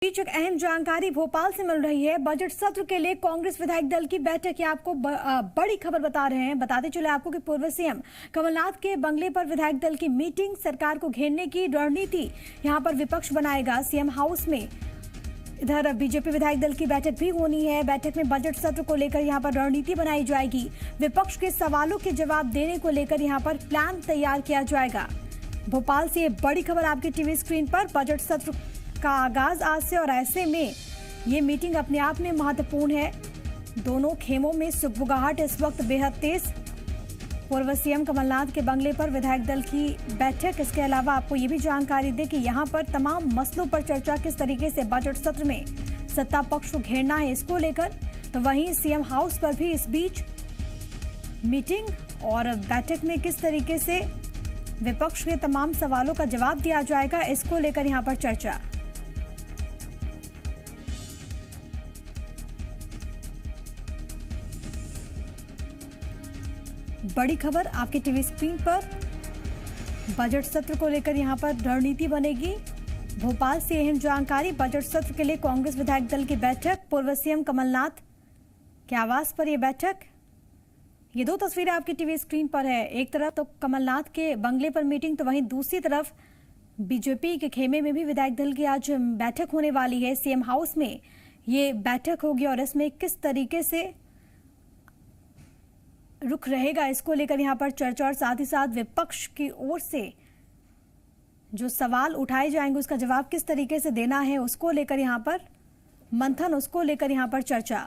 बीच एक अहम जानकारी भोपाल से मिल रही है। बजट सत्र के लिए कांग्रेस विधायक दल की बैठक की आपको बड़ी खबर बता रहे हैं। बताते चले आपको कि पूर्व सीएम कमलनाथ के बंगले पर विधायक दल की मीटिंग, सरकार को घेरने की रणनीति यहां पर विपक्ष बनाएगा सीएम हाउस में। इधर बीजेपी विधायक दल की बैठक भी होनी है। बैठक में बजट सत्र को लेकर यहां पर रणनीति बनाई जाएगी। विपक्ष के सवालों के जवाब देने को लेकर यहां पर प्लान तैयार किया जाएगा। भोपाल से बड़ी खबर आपकी टीवी स्क्रीन पर। बजट सत्र का आगाज आज से और ऐसे में ये मीटिंग अपने आप में महत्वपूर्ण है। दोनों खेमों में सुगबुगाहट इस वक्त बेहद तेज। पूर्व सीएम कमलनाथ के बंगले पर विधायक दल की बैठक। इसके अलावा आपको ये भी जानकारी दें कि यहां पर तमाम मसलों पर चर्चा, किस तरीके से बजट सत्र में सत्ता पक्ष को घेरना है इसको लेकर। तो वहीं सीएम हाउस पर भी इस बीच मीटिंग और बैठक में किस तरीके से विपक्ष के तमाम सवालों का जवाब दिया जाएगा, इसको लेकर यहां पर चर्चा। बड़ी खबर आपके टीवी स्क्रीन पर। बजट सत्र को लेकर यहां पर रणनीति बनेगी। भोपाल से अहम जानकारी। बजट सत्र के लिए कांग्रेस विधायक दल की बैठक। पूर्व सीएम कमलनाथ के आवास पर यह बैठक। ये दो तस्वीरें आपकी टीवी स्क्रीन पर है। एक तरफ तो कमलनाथ के बंगले पर मीटिंग, तो वहीं दूसरी तरफ बीजेपी के खेमे में भी विधायक दल की आज बैठक होने वाली है। सीएम हाउस में ये बैठक होगी और इसमें किस तरीके से रुख रहेगा इसको लेकर यहां पर चर्चा और साथ ही साथ विपक्ष की ओर से जो सवाल उठाए जाएंगे उसका जवाब किस तरीके से देना है उसको लेकर यहां पर मंथन, उसको लेकर यहां पर चर्चा।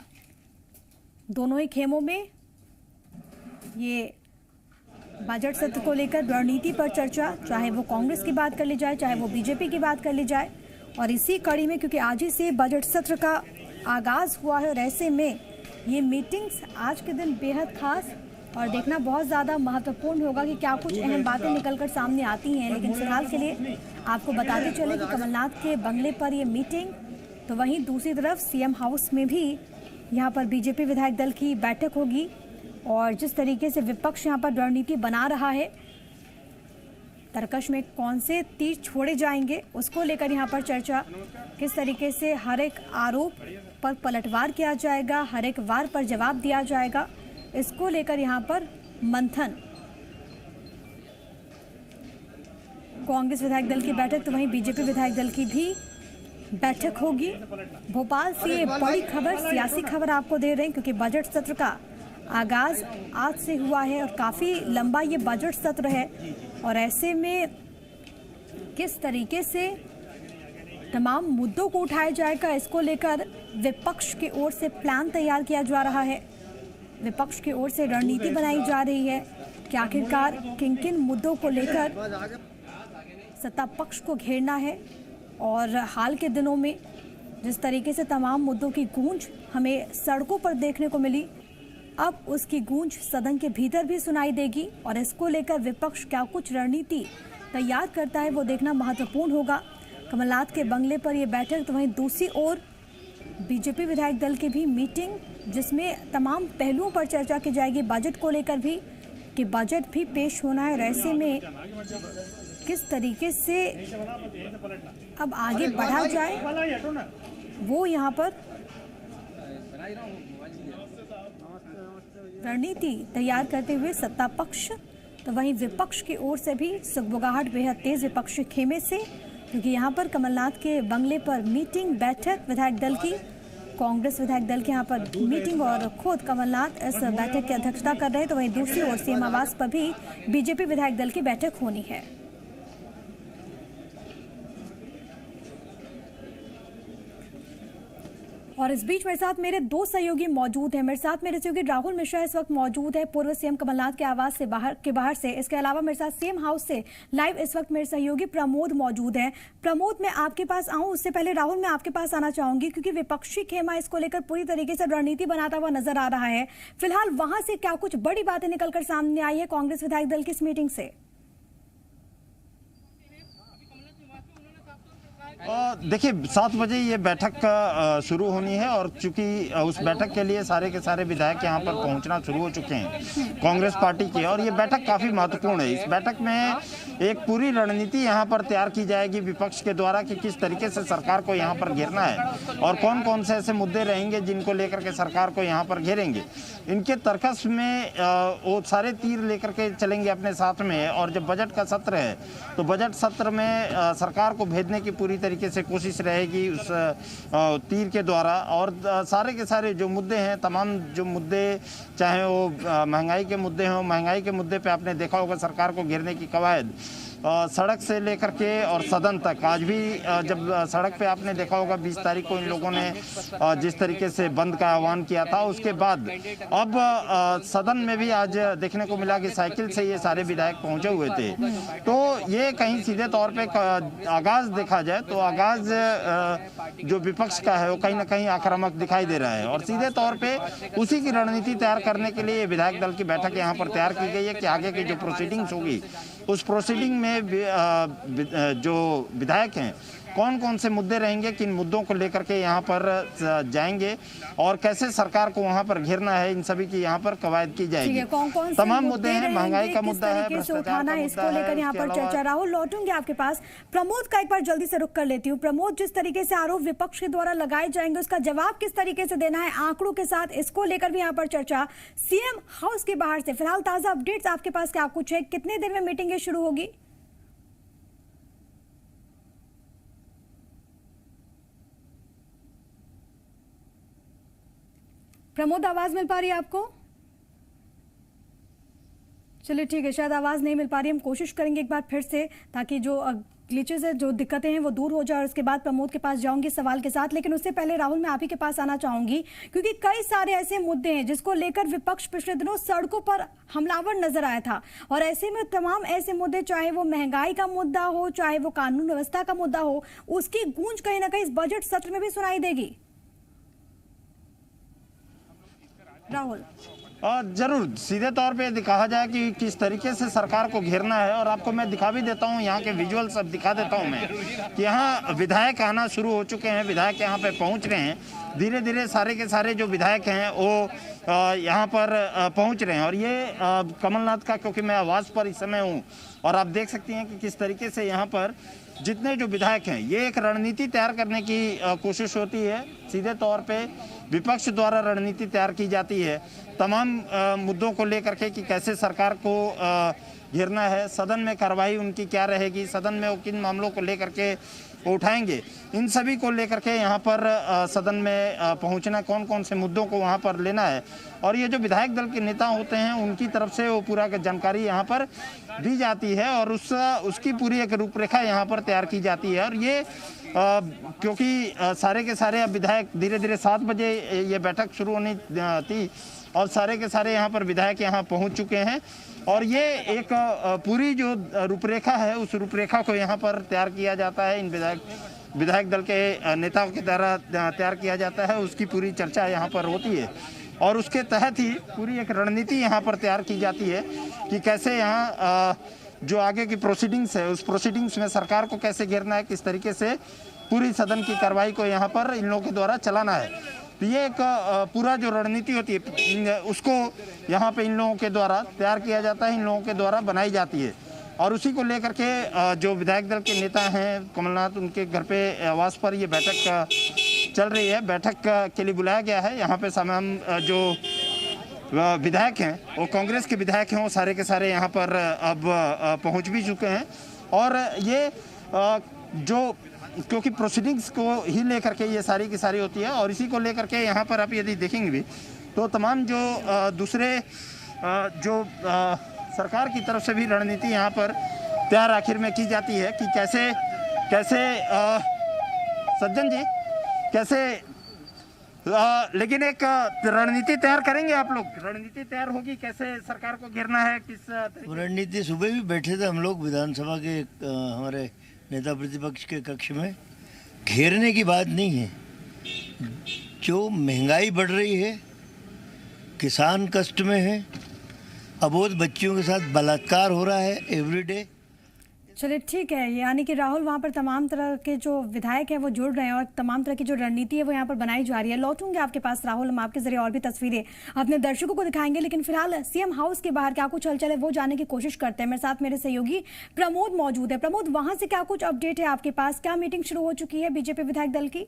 दोनों ही खेमों में ये बजट सत्र को लेकर रणनीति पर चर्चा, चाहे वो कांग्रेस की बात कर ली जाए, चाहे वो बीजेपी की बात कर ली जाए। और इसी कड़ी में क्योंकि आज ही से बजट सत्र का आगाज हुआ है और ऐसे में ये मीटिंग्स आज के दिन बेहद खास और देखना बहुत ज़्यादा महत्वपूर्ण होगा कि क्या कुछ अहम बातें निकलकर सामने आती हैं। लेकिन फिलहाल के लिए आपको बताते चले कि कमलनाथ के बंगले पर ये मीटिंग, तो वहीं दूसरी तरफ सीएम हाउस में भी यहाँ पर बीजेपी विधायक दल की बैठक होगी। और जिस तरीके से विपक्ष यहाँ पर रणनीति बना रहा है, तरकश में कौन से तीर छोड़े जाएंगे उसको लेकर यहाँ पर चर्चा। किस तरीके से हर एक आरोप पर पलटवार किया जाएगा, हर एक वार पर जवाब दिया जाएगा, इसको लेकर यहाँ पर मंथन। कांग्रेस विधायक दल की बैठक, तो वहीं बीजेपी विधायक दल की भी बैठक होगी। भोपाल से बड़ी खबर, सियासी खबर आपको दे रहे हैं क्योंकि बजट सत्र का आगाज आज से हुआ है और काफी लंबा ये बजट सत्र है। और ऐसे में किस तरीके से तमाम मुद्दों को उठाया जाएगा इसको लेकर विपक्ष की ओर से प्लान तैयार किया जा रहा है। विपक्ष की ओर से रणनीति बनाई जा रही है कि आखिरकार किन किन मुद्दों को लेकर सत्ता पक्ष को घेरना है। और हाल के दिनों में जिस तरीके से तमाम मुद्दों की गूंज हमें सड़कों पर देखने को मिली, अब उसकी गूंज सदन के भीतर भी सुनाई देगी। और इसको लेकर विपक्ष क्या कुछ रणनीति तैयार करता है वो देखना महत्वपूर्ण होगा। कमलनाथ के बंगले पर यह बैठक, तो वहीं दूसरी ओर बीजेपी विधायक दल की भी मीटिंग, जिसमें तमाम पहलुओं पर चर्चा की जाएगी। बजट को लेकर भी कि बजट भी पेश होना है और ऐसे में किस तरीके से अब आगे बढ़ा जाए वो यहाँ पर रणनीति तैयार करते हुए सत्ता पक्ष, तो वहीं विपक्ष की ओर से भी सुगबुगाहट बेहद तेज विपक्षी खेमे से, क्योंकि यहाँ पर कमलनाथ के बंगले पर मीटिंग, बैठक विधायक दल की, कांग्रेस विधायक दल के यहाँ पर मीटिंग और खुद कमलनाथ इस बैठक की अध्यक्षता कर रहे हैं। तो वहीं दूसरी ओर सीएम आवास पर भी बीजेपी विधायक दल की बैठक होनी है। और इस बीच मेरे साथ मेरे दो सहयोगी मौजूद हैं। मेरे साथ मेरे सहयोगी राहुल मिश्रा इस वक्त मौजूद है पूर्व सीएम कमलनाथ के आवास से बाहर से। इसके अलावा मेरे साथ सीएम हाउस से लाइव इस वक्त मेरे सहयोगी प्रमोद मौजूद हैं। प्रमोद, मैं आपके पास आऊं उससे पहले राहुल मैं आपके पास आना चाहूंगी क्योंकि विपक्षी खेमा इसको लेकर पूरी तरीके से रणनीति बनाता हुआ नजर आ रहा है। फिलहाल वहां से क्या कुछ बड़ी बातें निकलकर सामने आई है कांग्रेस विधायक दल की इस मीटिंग से? देखिए 7 बजे ये बैठक शुरू होनी है और चूंकि उस बैठक के लिए सारे के सारे विधायक यहाँ पर पहुँचना शुरू हो चुके हैं कांग्रेस पार्टी के, और ये बैठक काफ़ी महत्वपूर्ण है। इस बैठक में एक पूरी रणनीति यहाँ पर तैयार की जाएगी विपक्ष के द्वारा कि किस तरीके से सरकार को यहाँ पर घेरना है और कौन कौन से ऐसे मुद्दे रहेंगे जिनको लेकर के सरकार को यहाँ पर घेरेंगे। इनके तर्कस में वो सारे तीर लेकर के चलेंगे अपने साथ में, और जब बजट का सत्र है तो बजट सत्र में सरकार को भेजने की पूरी तरीके से कोशिश रहेगी उस तीर के द्वारा। और सारे के सारे जो मुद्दे हैं, तमाम जो मुद्दे, चाहे वो महंगाई के मुद्दे हों, महंगाई के मुद्दे पे आपने देखा होगा सरकार को घेरने की कवायद सड़क से लेकर के और सदन तक। आज भी जब सड़क पे आपने देखा होगा 20 तारीख को इन लोगों ने जिस तरीके से बंद का आह्वान किया था, उसके बाद अब सदन में भी आज देखने को मिला कि साइकिल से ये सारे विधायक पहुंचे हुए थे। तो ये कहीं सीधे तौर पे आगाज देखा जाए तो आगाज जो विपक्ष का है वो कहीं ना कहीं आक्रामक दिखाई दे रहा है, और सीधे तौर पे उसी की रणनीति तैयार करने के लिए विधायक दल की बैठक यहाँ पर तैयार की गई है कि आगे की जो प्रोसीडिंग्स होगी उस प्रोसीडिंग में जो विधायक हैं कौन कौन से मुद्दे रहेंगे, किन मुद्दों को लेकर के यहाँ पर जाएंगे और कैसे सरकार को वहाँ पर घेरना है, इन सभी की यहाँ पर कवायद की जाएगी। कौन तमाम मुद्दे हैं, महंगाई का मुद्दा है, भ्रष्टाचार का मुद्दा है, लेकर यहाँ पर चर्चा। राहुल, लौटूंगी आपके पास। प्रमोद का एक बार जल्दी से रुख कर लेती हूँ। प्रमोद, जिस तरीके से आरोप विपक्ष के द्वारा लगाए जाएंगे उसका जवाब किस तरीके से देना है आंकड़ों के साथ, इसको लेकर भी यहाँ पर चर्चा। सीएम हाउस के बाहर से फिलहाल ताजा अपडेट्स आपके पास क्या कुछ है? कितने देर में मीटिंग शुरू होगी? प्रमोद, आवाज मिल पा रही है आपको? चलिए ठीक है, शायद आवाज नहीं मिल पा रही। हम कोशिश करेंगे एक बार फिर से, ताकि जो ग्लिचेस है, जो दिक्कतें हैं वो दूर हो जाए, और उसके बाद प्रमोद के पास जाऊंगी सवाल के साथ। लेकिन उससे पहले राहुल, मैं आप ही के पास आना चाहूंगी, क्योंकि कई सारे ऐसे मुद्दे हैं जिसको लेकर विपक्ष पिछले दिनों सड़कों पर हमलावर नजर आया था, और ऐसे में तमाम ऐसे मुद्दे, चाहे वो महंगाई का मुद्दा हो, चाहे वो कानून व्यवस्था का मुद्दा हो, उसकी गूंज कहीं ना कहीं इस बजट सत्र में भी सुनाई देगी। राहुल, जरूर सीधे तौर पे कहा जाए कि किस तरीके से सरकार को घेरना है, और आपको मैं दिखा भी देता हूँ, यहाँ के विजुअल्स अब दिखा देता हूँ मैं कि यहाँ विधायक आना शुरू हो चुके हैं, विधायक यहाँ पे पहुँच रहे हैं। धीरे धीरे सारे के सारे जो विधायक हैं वो यहाँ पर पहुँच रहे हैं। और ये कमलनाथ का, क्योंकि मैं आवाज़ पर इस समय हूँ, और आप देख सकती हैं कि किस तरीके से यहाँ पर जितने जो विधायक हैं, ये एक रणनीति तैयार करने की कोशिश होती है। सीधे तौर पे विपक्ष द्वारा रणनीति तैयार की जाती है तमाम मुद्दों को लेकर के कि कैसे सरकार को घेरना है, सदन में कार्रवाई उनकी क्या रहेगी, सदन में वो किन मामलों को लेकर के उठाएंगे, इन सभी को लेकर के यहाँ पर सदन में पहुँचना, कौन कौन से मुद्दों को वहाँ पर लेना है। और ये जो विधायक दल के नेता होते हैं उनकी तरफ से वो पूरा जानकारी यहाँ पर दी जाती है, और उसकी पूरी एक रूपरेखा यहाँ पर तैयार की जाती है। और ये क्योंकि सारे के सारे अब विधायक धीरे धीरे 7 बजे ये बैठक शुरू होनी थी, और सारे के सारे यहाँ पर विधायक यहाँ पहुँच चुके हैं, और ये एक पूरी जो रूपरेखा है उस रूपरेखा को यहाँ पर तैयार किया जाता है, इन विधायक दल के नेताओं के द्वारा तैयार किया जाता है, उसकी पूरी चर्चा यहाँ पर होती है, और उसके तहत ही पूरी एक रणनीति यहाँ पर तैयार की जाती है कि कैसे यहाँ जो आगे की प्रोसीडिंग्स है उस प्रोसीडिंग्स में सरकार को कैसे घेरना है, किस तरीके से पूरी सदन की कार्रवाई को यहाँ पर इन लोगों के द्वारा चलाना है। तो ये एक पूरा जो रणनीति होती है उसको यहाँ पे इन लोगों के द्वारा तैयार किया जाता है, इन लोगों के द्वारा बनाई जाती है, और उसी को लेकर के जो विधायक दल के नेता हैं कमलनाथ, उनके घर पे आवास पर ये बैठक चल रही है। बैठक के लिए बुलाया गया है। यहाँ पे तमाम जो विधायक हैं वो कांग्रेस के विधायक हैं, वो सारे के सारे यहाँ पर अब पहुँच भी चुके हैं, और ये जो क्योंकि प्रोसीडिंग्स को ही लेकर के ये सारी की सारी होती है, और इसी को लेकर के यहाँ पर आप यदि देखेंगे भी तो तमाम जो दूसरे जो सरकार की तरफ से भी रणनीति यहाँ पर तैयार आखिर में की जाती है कि कैसे कैसे सज्जन जी कैसे लेकिन एक रणनीति तैयार करेंगे आप लोग, रणनीति तैयार होगी कैसे सरकार को घेरना है, किस रणनीति। सुबह भी बैठे थे हम लोग विधानसभा के हमारे नेता प्रतिपक्ष के कक्ष में। घेरने की बात नहीं है, जो महंगाई बढ़ रही है, किसान कष्ट में है, अबोध बच्चियों के साथ बलात्कार हो रहा है एवरीडे, चलिए ठीक है, यानी कि राहुल वहाँ पर तमाम तरह के जो विधायक हैं वो जुड़ रहे हैं और तमाम तरह की जो रणनीति है वो यहाँ पर बनाई जा रही है। लौटूंगे आपके पास राहुल, हम आपके जरिए और भी तस्वीरें अपने दर्शकों को दिखाएंगे, लेकिन फिलहाल सीएम हाउस के बाहर क्या कुछ हलचल है वो जानने की कोशिश करते हैं। मेरे साथ मेरे सहयोगी प्रमोद मौजूद है। प्रमोद, वहां से क्या कुछ अपडेट है आपके पास? क्या मीटिंग शुरू हो चुकी है बीजेपी विधायक दल की?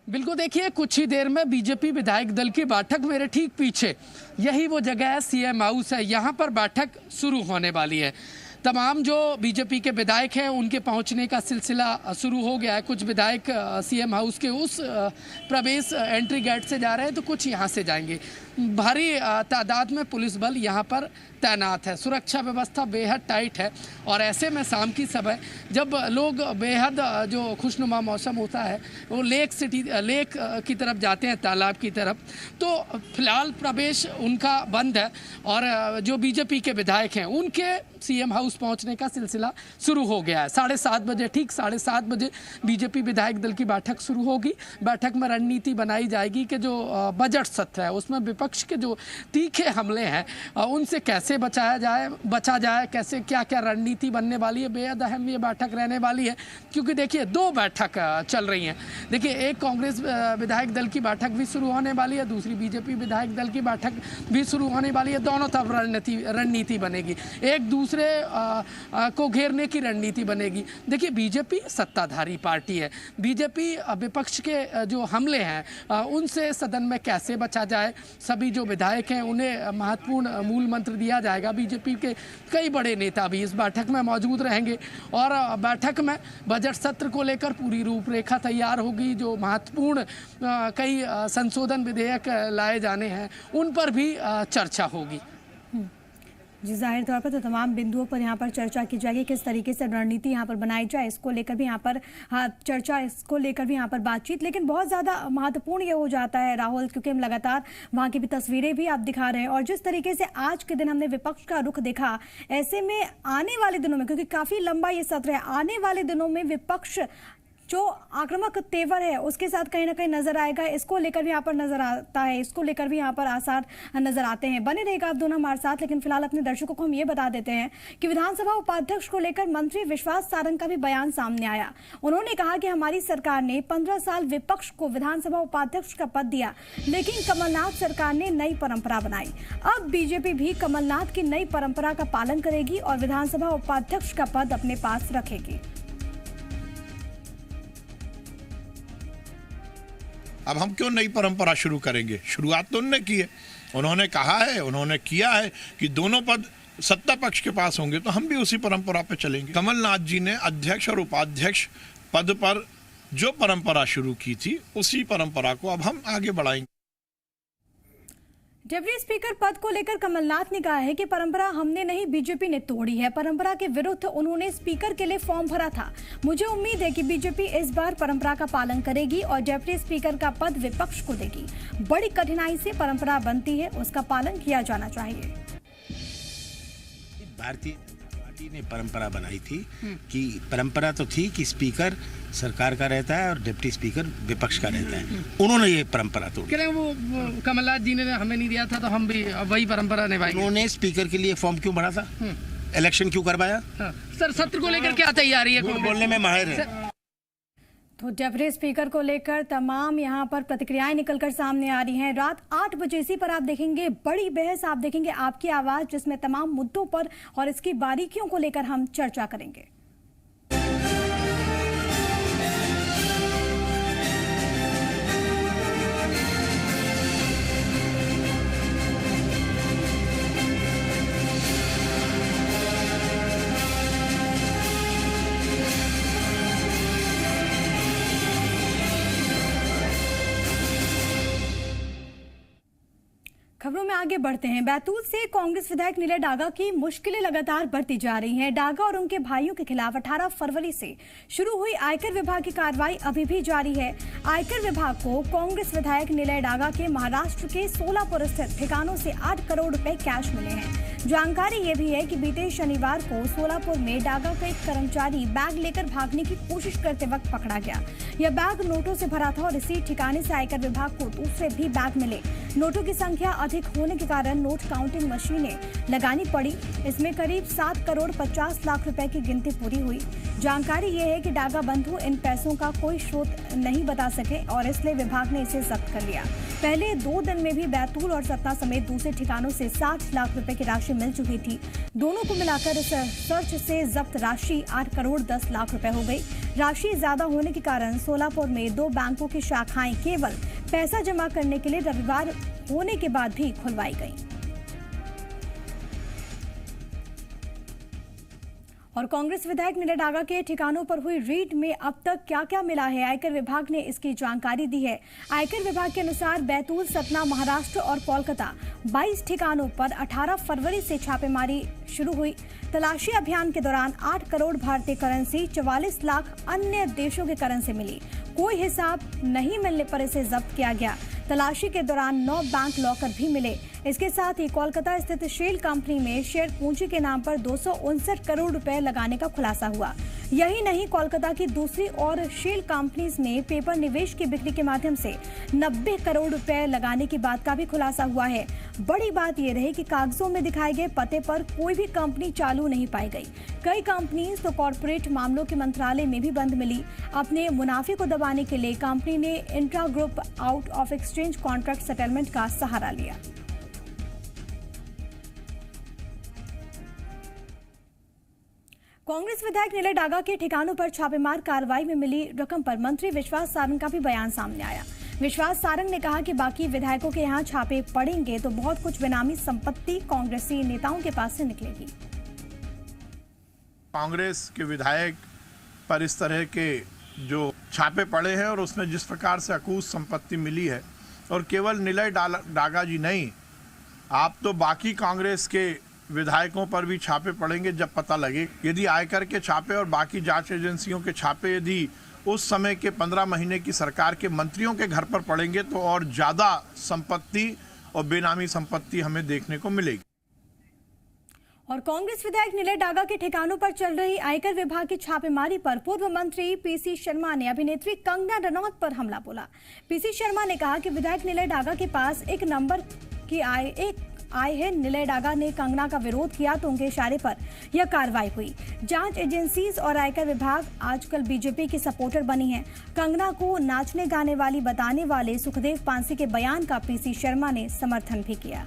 बिल्कुल, देखिए कुछ ही देर में बीजेपी विधायक दल की बैठक मेरे ठीक पीछे, यही वो जगह है, सीएम हाउस है, यहाँ पर बैठक शुरू होने वाली है। तमाम जो बीजेपी के विधायक हैं उनके पहुंचने का सिलसिला शुरू हो गया है। कुछ विधायक सीएम हाउस के उस प्रवेश एंट्री गेट से जा रहे हैं तो कुछ यहाँ से जाएंगे। भारी तादाद में पुलिस बल यहाँ पर तैनात है, सुरक्षा व्यवस्था बेहद टाइट है और ऐसे में शाम की समय जब लोग बेहद जो खुशनुमा मौसम होता है वो लेक की तरफ जाते हैं, तालाब की तरफ, तो फिलहाल प्रवेश उनका बंद है और जो बीजेपी के विधायक हैं उनके सीएम हाउस पहुंचने का सिलसिला शुरू हो गया है। 7:30 बजे, ठीक 7:30 बजे बीजेपी विधायक दल की बैठक शुरू होगी। बैठक में रणनीति बनाई जाएगी कि जो बजट सत्र है उसमें विपक्ष के जो तीखे हमले हैं उनसे कैसे बचा जाए, कैसे क्या क्या रणनीति बनने वाली है। बेहद अहम ये बैठक रहने वाली है क्योंकि देखिए 2 बैठक चल रही हैं। देखिए एक कांग्रेस विधायक दल की बैठक भी शुरू होने वाली है, दूसरी बीजेपी विधायक दल की बैठक भी शुरू होने वाली है। दोनों तरफ रणनीति बनेगी, एक दूसरे को घेरने की रणनीति बनेगी। देखिए बीजेपी सत्ताधारी पार्टी है, बीजेपी विपक्ष के जो हमले हैं उनसे सदन में कैसे बचा जाए, सभी जो विधायक हैं उन्हें महत्वपूर्ण मूल मंत्र दिया जाएगा। बीजेपी के कई बड़े नेता भी इस बैठक में मौजूद रहेंगे और बैठक में बजट सत्र को लेकर पूरी रूपरेखा तैयार होगी। जो महत्वपूर्ण कई संशोधन विधेयक लाए जाने हैं उन पर भी चर्चा होगी। जी, जाहिर तौर पर तो तमाम बिंदुओं पर यहाँ पर चर्चा की जाएगी, किस तरीके से रणनीति यहाँ पर बनाई जाए, इसको लेकर भी यहाँ पर चर्चा, इसको लेकर भी यहाँ पर बातचीत। लेकिन बहुत ज़्यादा महत्वपूर्ण ये हो जाता है राहुल, क्योंकि हम लगातार वहाँ की भी तस्वीरें भी आप दिखा रहे हैं और जिस तरीके से आज के दिन हमने विपक्ष का रुख देखा, ऐसे में आने वाले दिनों में, क्योंकि काफ़ी लंबा ये सत्र है, आने वाले दिनों में विपक्ष जो आक्रामक तेवर है उसके साथ कहीं ना कहीं नजर आएगा। इसको लेकर भी यहाँ पर नजर आता है, इसको लेकर भी यहाँ पर आसार नजर आते हैं। बने रहेगा आप दोनों हमारे साथ, लेकिन फिलहाल अपने दर्शकों को हम ये बता देते हैं कि विधानसभा उपाध्यक्ष को लेकर मंत्री विश्वास सारंग का भी बयान सामने आया। उन्होंने कहा कि हमारी सरकार ने 15 साल विपक्ष को विधानसभा उपाध्यक्ष का पद दिया, लेकिन कमलनाथ सरकार ने नई परंपरा बनाई। अब बीजेपी भी कमलनाथ की नई परंपरा का पालन करेगी और विधानसभा उपाध्यक्ष का पद अपने पास रखेगी। अब हम क्यों नई परंपरा शुरू करेंगे? शुरुआत तो उन्होंने की है, उन्होंने कहा है, उन्होंने किया है कि दोनों पद सत्ता पक्ष के पास होंगे, तो हम भी उसी परंपरा पे चलेंगे। कमलनाथ जी ने अध्यक्ष और उपाध्यक्ष पद पर जो परंपरा शुरू की थी उसी परंपरा को अब हम आगे बढ़ाएंगे। डिप्टी स्पीकर पद को लेकर कमलनाथ ने कहा है कि परंपरा हमने नहीं, बीजेपी ने तोड़ी है। परंपरा के विरुद्ध उन्होंने स्पीकर के लिए फॉर्म भरा था। मुझे उम्मीद है कि बीजेपी इस बार परंपरा का पालन करेगी और डिप्टी स्पीकर का पद विपक्ष को देगी। बड़ी कठिनाई से परंपरा बनती है, उसका पालन किया जाना चाहिए। भारतीय पार्टी ने परंपरा बनाई थी कि परंपरा तो थी कि स्पीकर सरकार का रहता है और डिप्टी स्पीकर विपक्ष का रहता है। उन्होंने ये परंपरा तोड़ी। वो कमलनाथ जी ने हमें नहीं दिया था तो हम भी वही परंपरा निभाएंगे। उन्होंने स्पीकर के लिए फॉर्म क्यों भरा था, इलेक्शन क्यों करवाया? सर सत्र को लेकर क्या तैयारी है? बोलने में माहिर है। तो डिप्टी स्पीकर को लेकर तमाम यहाँ पर प्रतिक्रियाएं निकलकर सामने आ रही हैं। रात 8 बजे इसी पर आप देखेंगे बड़ी बहस, आप देखेंगे आपकी आवाज, जिसमें तमाम मुद्दों पर और इसकी बारीकियों को लेकर हम चर्चा करेंगे। खबरों में आगे बढ़ते हैं। बैतूल से कांग्रेस विधायक नीलय डागा की मुश्किलें लगातार बढ़ती जा रही हैं। डागा और उनके भाइयों के खिलाफ 18 फरवरी से शुरू हुई आयकर विभाग की कार्रवाई अभी भी जारी है। आयकर विभाग को कांग्रेस विधायक नीलय डागा के महाराष्ट्र के सोलापुर स्थित ठिकानों से 8 करोड़ रुपए कैश मिले हैं। जानकारी ये भी है कि बीते शनिवार को सोलापुर में डागा का एक कर्मचारी बैग लेकर भागने की कोशिश करते वक्त पकड़ा गया। यह बैग नोटों से भरा था और इसी ठिकाने से आयकर विभाग को दूसरे भी बैग मिले। नोटों की संख्या अधिक होने के कारण नोट काउंटिंग मशीनें लगानी पड़ी। इसमें करीब 7 करोड़ 50 लाख रुपए की गिनती पूरी हुई। जानकारी ये है कि डागा बंधु इन पैसों का कोई स्रोत नहीं बता सके और इसलिए विभाग ने इसे जब्त कर लिया। पहले 2 दिन में भी बैतूल और सतना समेत दूसरे ठिकानों से 60 लाख रुपए की राशि मिल चुकी थी। दोनों को मिलाकर इस सर्च से जब्त राशि 8 करोड़ 10 लाख रुपए हो गई। राशि ज्यादा होने के कारण सोलापुर में 2 बैंकों की शाखाएं केवल पैसा जमा करने के लिए रविवार होने के बाद भी खुलवाई गई। और कांग्रेस विधायक नीले डागा के ठिकानों पर हुई रेड में अब तक क्या क्या मिला है, आयकर विभाग ने इसकी जानकारी दी है। आयकर विभाग के अनुसार बैतूल, सतना, महाराष्ट्र और कोलकाता 22 ठिकानों पर 18 फरवरी से छापेमारी शुरू हुई। तलाशी अभियान के दौरान 8 करोड़ भारतीय करेंसी, 44 लाख अन्य देशों के करेंसी मिली। कोई हिसाब नहीं मिलने पर इसे जब्त किया गया। तलाशी के दौरान 9 बैंक लॉकर भी मिले। इसके साथ ही कोलकाता स्थित शेल कंपनी में शेयर पूंजी के नाम पर 259 करोड़ रुपए लगाने का खुलासा हुआ। यही नहीं, कोलकाता की दूसरी और शेल कंपनीज में पेपर निवेश की बिक्री के माध्यम से 90 करोड़ रुपए लगाने की बात का भी खुलासा हुआ है। बड़ी बात यह रही कि कागजों में दिखाए गए पते पर कोई भी कंपनी चालू नहीं पाई गई। कई कंपनीज तो कॉर्पोरेट मामलों के मंत्रालय में भी बंद मिली। अपने मुनाफे को दबाने के लिए कंपनी ने intra group out of exchange contract settlement का सहारा लिया। कांग्रेस विधायक नीले डागा के ठिकानों पर छापेमार कार्रवाई में मिली रकम पर मंत्री विश्वास सारंग का भी बयान सामने आया। विश्वास सारंग ने कहा कि बाकी विधायकों के यहाँ छापे पड़ेंगे तो बहुत कुछ बेनामी संपत्ति कांग्रेसी नेताओं के पास से निकलेगी। कांग्रेस के विधायक पर इस तरह के जो छापे पड़े हैं और उसमें जिस प्रकार से अकूस संपत्ति मिली है, और केवल नीले डागा जी नहीं, आप तो बाकी कांग्रेस के विधायकों पर भी छापे पड़ेंगे जब पता लगे। यदि आयकर के छापे और बाकी जांच एजेंसियों के छापे यदि उस समय के 15 महीने की सरकार के मंत्रियों के घर पर पड़ेंगे तो और ज्यादा संपत्ति और बेनामी संपत्ति हमें देखने को मिलेगी। और कांग्रेस विधायक नीले डागा के ठिकानों पर चल रही आयकर विभाग की छापेमारी पर पूर्व मंत्री पीसी शर्मा ने अभिनेत्री कंगना रनौत पर हमला बोला। पीसी शर्मा ने कहा कि विधायक नीले डागा के पास एक नंबर की आए है। नीले डागा ने कंगना का विरोध किया तो उनके इशारे पर यह कार्रवाई हुई। जांच एजेंसीज और आयकर विभाग आजकल बीजेपी की सपोर्टर बनी है। कंगना को नाचने गाने वाली बताने वाले सुखदेव पांसी के बयान का पीसी शर्मा ने समर्थन भी किया।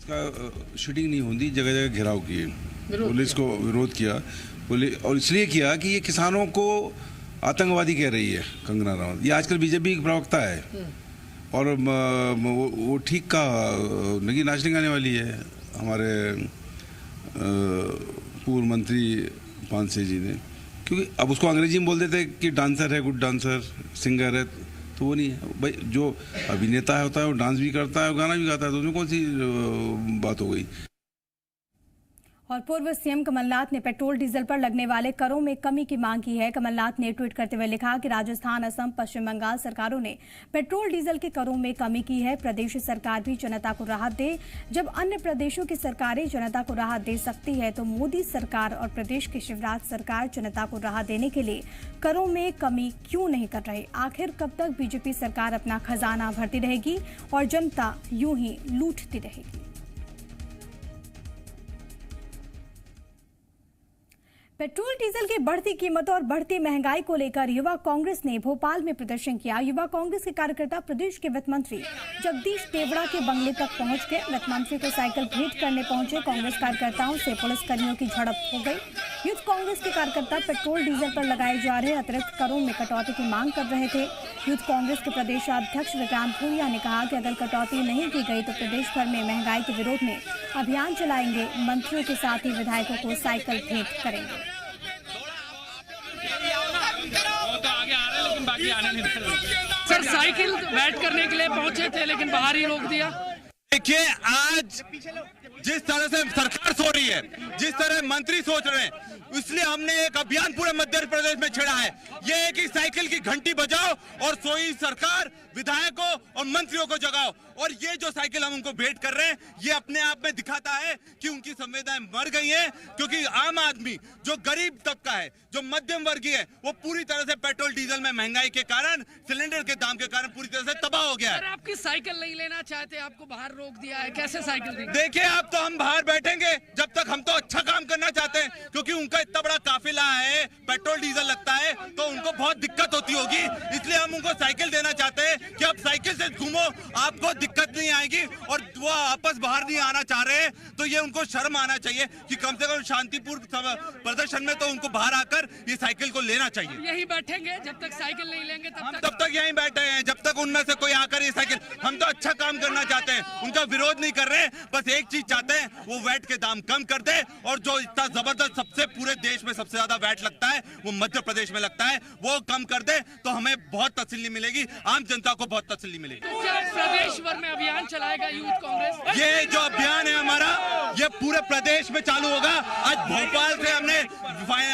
शूटिंग नहीं होती, जगह जगह घेराव किए, पुलिस को विरोध किया, और इसलिए किया कि ये किसानों को आतंकवादी कह रही है कंगना रनौत। ये आजकल बीजेपी की प्रवक्ता है और वो ठीक का नगी नाचने गाने वाली है। हमारे पूर्व मंत्री पांसे जी ने, क्योंकि अब उसको अंग्रेजी में बोल देते हैं कि डांसर है, गुड डांसर, सिंगर है, तो वो नहीं है भाई। जो अभिनेता होता है वो डांस भी करता है और गाना भी गाता है, तो उसमें कौन सी बात हो गई। और पूर्व सीएम कमलनाथ ने पेट्रोल डीजल पर लगने वाले करों में कमी की मांग की है। कमलनाथ ने ट्वीट करते हुए लिखा कि राजस्थान, असम, पश्चिम बंगाल सरकारों ने पेट्रोल डीजल के करों में कमी की है। प्रदेश सरकार भी जनता को राहत दे। जब अन्य प्रदेशों की सरकारें जनता को राहत दे सकती है तो मोदी सरकार और प्रदेश की शिवराज सरकार जनता को राहत देने के लिए करों में कमी क्यों नहीं कर रहे। आखिर कब तक बीजेपी सरकार अपना खजाना भरती रहेगी और जनता यूं ही लूटती रहेगी। पेट्रोल डीजल की बढ़ती कीमतों और बढ़ती महंगाई को लेकर युवा कांग्रेस ने भोपाल में प्रदर्शन किया। युवा कांग्रेस के कार्यकर्ता प्रदेश के वित्त मंत्री जगदीश देवड़ा के बंगले तक पहुंच गए। वित्त मंत्री को साइकिल भेंट करने पहुंचे कांग्रेस कार्यकर्ताओं से पुलिसकर्मियों की झड़प हो गई। यूथ कांग्रेस के कार्यकर्ता पेट्रोल डीजल पर लगाए जा रहे अतिरिक्त करों में कटौती की मांग कर रहे थे। यूथ कांग्रेस के प्रदेश अध्यक्ष विक्रांत भूरिया ने कहा कि अगर कटौती नहीं की गई तो प्रदेश भर में महंगाई के विरोध में अभियान चलाएंगे। मंत्रियों के साथ ही विधायकों को साइकिल भेंट करेंगे। सर, साइकिल बैठ करने के लिए पहुंचे थे लेकिन बाहर ही रोक दिया। देखिए, आज जिस तरह से सरकार सो रही है, जिस तरह मंत्री सोच रहे हैं, इसलिए हमने एक अभियान पूरे मध्य प्रदेश में छेड़ा है। ये है कि साइकिल की घंटी बजाओ और सोई सरकार, विधायकों और मंत्रियों को जगाओ। और ये जो साइकिल हम उनको भेंट कर रहे हैं, ये अपने आप में दिखाता है कि उनकी संवेदनाएं मर गई हैं, क्योंकि आम आदमी जो गरीब तबका है, जो मध्यम वर्गीय है, वो पूरी तरह से पेट्रोल डीजल में महंगाई के कारण, सिलेंडर के दाम के कारण पूरी तरह से तबाह हो गया है। आपकी साइकिल नहीं लेना चाहते, आपको बाहर रोक दिया है, कैसे साइकिल दी? देखिए, आप तो हम बाहर बैठेंगे जब तक हम तो अच्छा काम करना चाहते हैं, क्योंकि उनका इतना बड़ा काफिला है, पेट्रोल डीजल लगता है तो उनको बहुत दिक्कत होती होगी, इसलिए हम उनको साइकिल देना चाहते हैं कि आप साइकिल से घूमो, आपको दिक्कत नहीं आएगी। और वो आपस बाहर नहीं आना चाह रहे हैं तो ये उनको शर्म आना चाहिए कि कम से कम शांतिपूर्ण प्रदर्शन में तो उनको बाहर आकर ये साइकिल को लेना चाहिए। यही बैठेंगे जब तक साइकिल नहीं लेंगे, तब तक यहीं बैठे हैं, जब तक उनमें से कोई आकर ये साइकिल, हम तो अच्छा काम करना चाहते हैं, उनका विरोध नहीं कर रहे, बस एक चीज चाहते हैं, वो वैट के दाम कम कर दे, और जो इतना जबरदस्त सबसे पूरे देश में सबसे ज्यादा वैट लगता है वो मध्य प्रदेश में लगता है, वो कम कर दे तो हमें बहुत तसल्ली मिलेगी, आम जनता को बहुत तसल्ली मिलेगी। तो क्या प्रदेश भर में अभियान चलाएगा यूथ कांग्रेस? ये जो अभियान है हमारा, ये पूरे प्रदेश में चालू होगा। आज भोपाल से हमने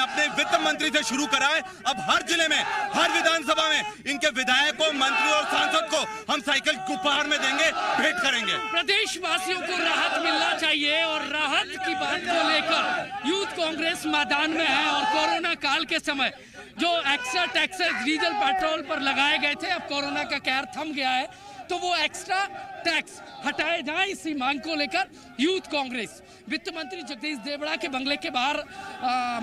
अपने वित्त मंत्री से शुरू करा है, अब हर जिले में, हर विधानसभा में इनके विधायकों, मंत्री और सांसद को हम साइकिल उपहार में देंगे, भेंट करेंगे। प्रदेश वासियों को राहत मिलना चाहिए, और राहत की बात को लेकर यूथ कांग्रेस मैदान में है। और कोरोना काल के समय जो एक्स्ट्रा टैक्सेस डीजल पेट्रोल पर लगाए गए थे, अब कोरोना का कहर थम गया है, तो वो एक्स्ट्रा टैक्स हटाए जाए, इसी मांग को लेकर यूथ कांग्रेस वित्त मंत्री जगदीश देवड़ा के बंगले के बाहर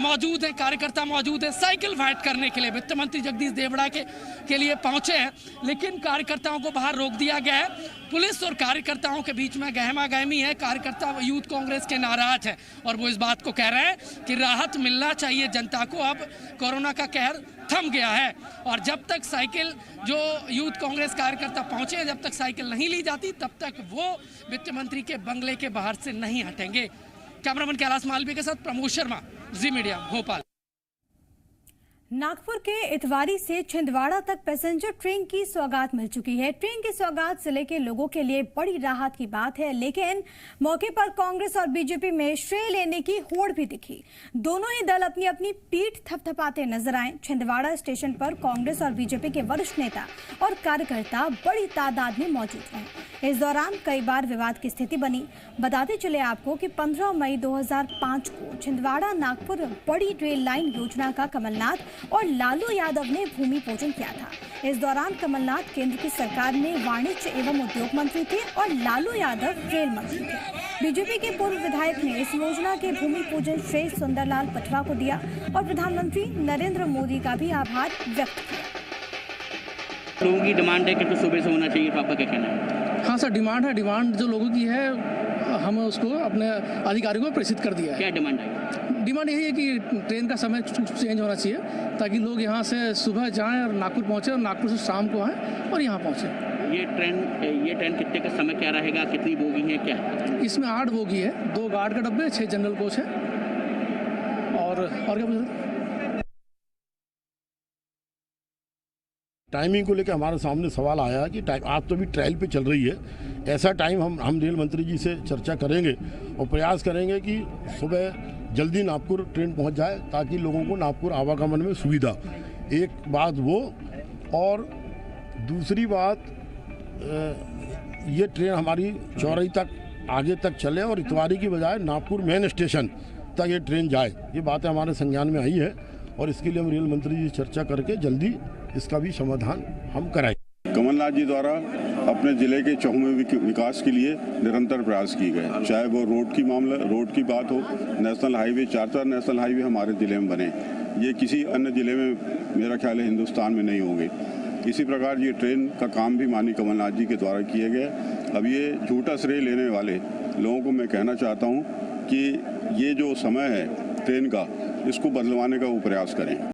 मौजूद हैं, कार्यकर्ता मौजूद हैं, साइकिल भेंट करने के लिए वित्त मंत्री जगदीश देवड़ा के लिए पहुंचे हैं, लेकिन कार्यकर्ताओं को बाहर रोक दिया गया है। पुलिस और कार्यकर्ताओं के बीच में गहमा गहमी है, कार्यकर्ता यूथ कांग्रेस के नाराज हैं और वो इस बात को कह रहे हैं कि राहत मिलना चाहिए जनता को, अब कोरोना का कहर थम गया है। और जब तक साइकिल, जो यूथ कांग्रेस कार्यकर्ता पहुंचे हैं, जब तक साइकिल नहीं ली जाती तब तक वो वित्त मंत्री के बंगले के बाहर से नहीं हटेंगे। कैमरामैन कैलाश मालवीय के साथ प्रमोद शर्मा, जी मीडिया, भोपाल। नागपुर के इतवारी से छिंदवाड़ा तक पैसेंजर ट्रेन की सौगात मिल चुकी है। ट्रेन की सौगात जिले के लोगों के लिए बड़ी राहत की बात है, लेकिन मौके पर कांग्रेस और बीजेपी में श्रेय लेने की होड़ भी दिखी। दोनों ही दल अपनी अपनी पीठ थपथपाते नजर आए। छिंदवाड़ा स्टेशन पर कांग्रेस और बीजेपी के वरिष्ठ नेता और कार्यकर्ता बड़ी तादाद में मौजूद रहे। इस दौरान कई बार विवाद की स्थिति बनी। बताते चले आपको कि 15 मई 2005 को छिंदवाड़ा नागपुर बड़ी रेल लाइन योजना का कमलनाथ और लालू यादव ने भूमि पूजन किया था। इस दौरान कमलनाथ केंद्र की सरकार में वाणिज्य एवं उद्योग मंत्री थे और लालू यादव रेल मंत्री थे। बीजेपी के पूर्व विधायक ने इस योजना के भूमि पूजन श्रेय सुंदरलाल पटवा को दिया और प्रधानमंत्री नरेंद्र मोदी का भी आभार व्यक्त किया। लोगों की डिमांड है कि तो सुबह से होना चाहिए, आपका क्या कहना है? हाँ सर, डिमांड है, डिमांड जो लोगों की है हम उसको अपने अधिकारियों को प्रेषित कर दिया है। क्या डिमांड है? डिमांड यही है कि ट्रेन का समय चेंज होना चाहिए ताकि लोग यहाँ से सुबह जाएं और नागपुर पहुँचे और नागपुर से शाम को आएँ और यहाँ पहुँचे। ये ट्रेन कितने का समय क्या रहेगा, कितनी बोगी है, क्या? इसमें 8 बोगी है, 2 गार्ड के डब्बे, 6 जनरल कोच है। और क्या पूछ? टाइमिंग को लेकर हमारे सामने सवाल आया कि आज तो भी ट्रायल पे चल रही है, ऐसा टाइम हम रेल मंत्री जी से चर्चा करेंगे और प्रयास करेंगे कि सुबह जल्दी नागपुर ट्रेन पहुंच जाए ताकि लोगों को नागपुर आवागमन में सुविधा। एक बात वो, और दूसरी बात ये ट्रेन हमारी चौराही तक आगे तक चले और इतवारी की बजाय नागपुर मेन स्टेशन तक ये ट्रेन जाए। ये बातें हमारे संज्ञान में आई है और इसके लिए हम रेल मंत्री जी से चर्चा करके जल्दी इसका भी समाधान हम कराएंगे। कमलनाथ जी द्वारा अपने जिले के चहुमुखी विकास के लिए निरंतर प्रयास किए गए, चाहे वो रोड की बात हो, नेशनल हाईवे, 4 नेशनल हाईवे हमारे जिले में बने, ये किसी अन्य जिले में मेरा ख्याल है हिंदुस्तान में नहीं होंगे। इसी प्रकार ये ट्रेन का काम भी माननीय कमलनाथ जी के द्वारा किए गए। अब ये झूठा श्रेय लेने वाले लोगों को मैं कहना चाहता हूँ कि ये जो समय है ट्रेन का, इसको बदलवाने का वो प्रयास करें।